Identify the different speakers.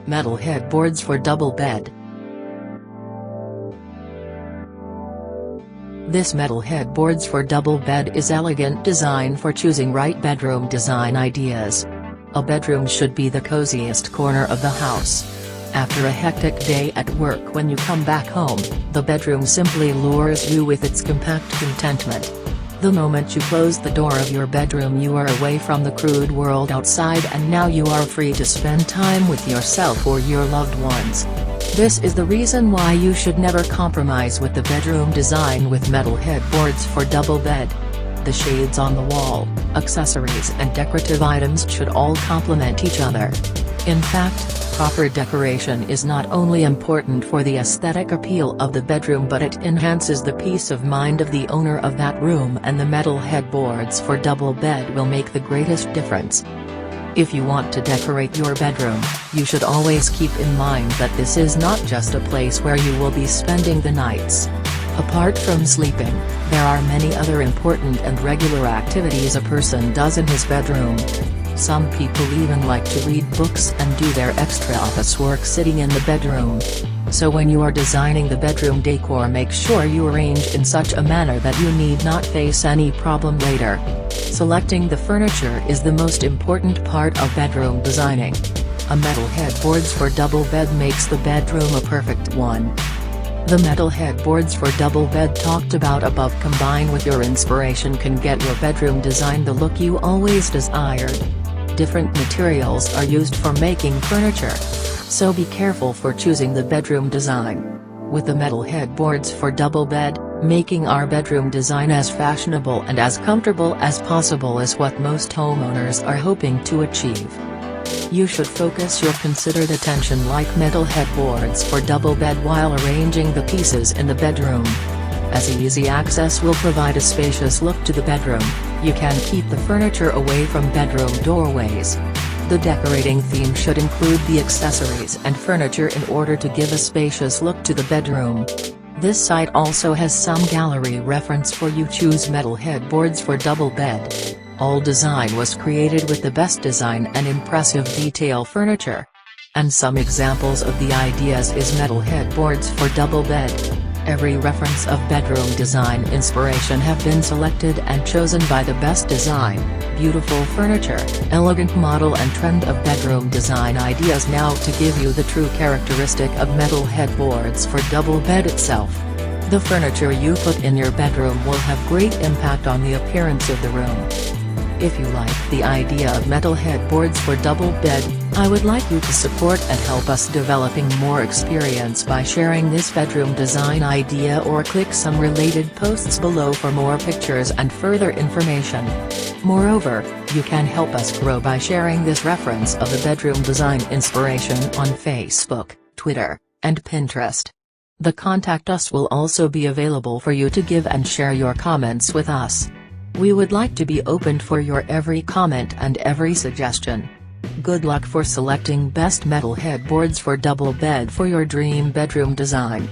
Speaker 1: Metal headboards for double bed. This metal headboards for double bed is elegant design for choosing right bedroom design ideas. A bedroom should be the coziest corner of the house. After a hectic day at work, when you come back home, the bedroom simply lures you with its compact contentment. The moment you close the door of your bedroom, you are away from the crude world outside, and now you are free to spend time with yourself or your loved ones. This is the reason why you should never compromise with the bedroom design with metal headboards for double bed. The shades on the wall, accessories and decorative items should all complement each other. In fact, proper decoration is not only important for the aesthetic appeal of the bedroom, but it enhances the peace of mind of the owner of that room, and the metal headboards for double bed will make the greatest difference. If you want to decorate your bedroom, you should always keep in mind that this is not just a place where you will be spending the nights. Apart from sleeping, there are many other important and regular activities a person does in his bedroom. Some people even like to read books and do their extra office work sitting in the bedroom. So when you are designing the bedroom decor, make sure you arrange in such a manner that you need not face any problem later. Selecting the furniture is the most important part of bedroom designing. A metal headboards for double bed makes the bedroom a perfect one. The metal headboards for double bed talked about above, combined with your inspiration, can get your bedroom design the look you always desired. Different materials are used for making furniture, so be careful for choosing the bedroom design. With the metal headboards for double bed, making our bedroom design as fashionable and as comfortable as possible is what most homeowners are hoping to achieve. You should focus your considered attention like metal headboards for double bed while arranging the pieces in the bedroom. As easy access will provide a spacious look to the bedroom, you can keep the furniture away from bedroom doorways. The decorating theme should include the accessories and furniture in order to give a spacious look to the bedroom. This site also has some gallery reference for you. Choose metal headboards for double bed. All design was created with the best design and impressive detail furniture. And some examples of the ideas is metal headboards for double bed. Every reference of bedroom design inspiration have been selected and chosen by the best design, beautiful furniture, elegant model and trend of bedroom design ideas. Now to give you the true characteristic of metal headboards for double bed itself. The furniture you put in your bedroom will have great impact on the appearance of the room. If you like the idea of metal headboards for double bed, I would like you to support and help us developing more experience by sharing this bedroom design idea, or click some related posts below for more pictures and further information. Moreover, you can help us grow by sharing this reference of the bedroom design inspiration on Facebook, Twitter, and Pinterest. The contact us will also be available for you to give and share your comments with us. We would like to be open for your every comment and every suggestion. Good luck for selecting best metal headboards for double bed for your dream bedroom design.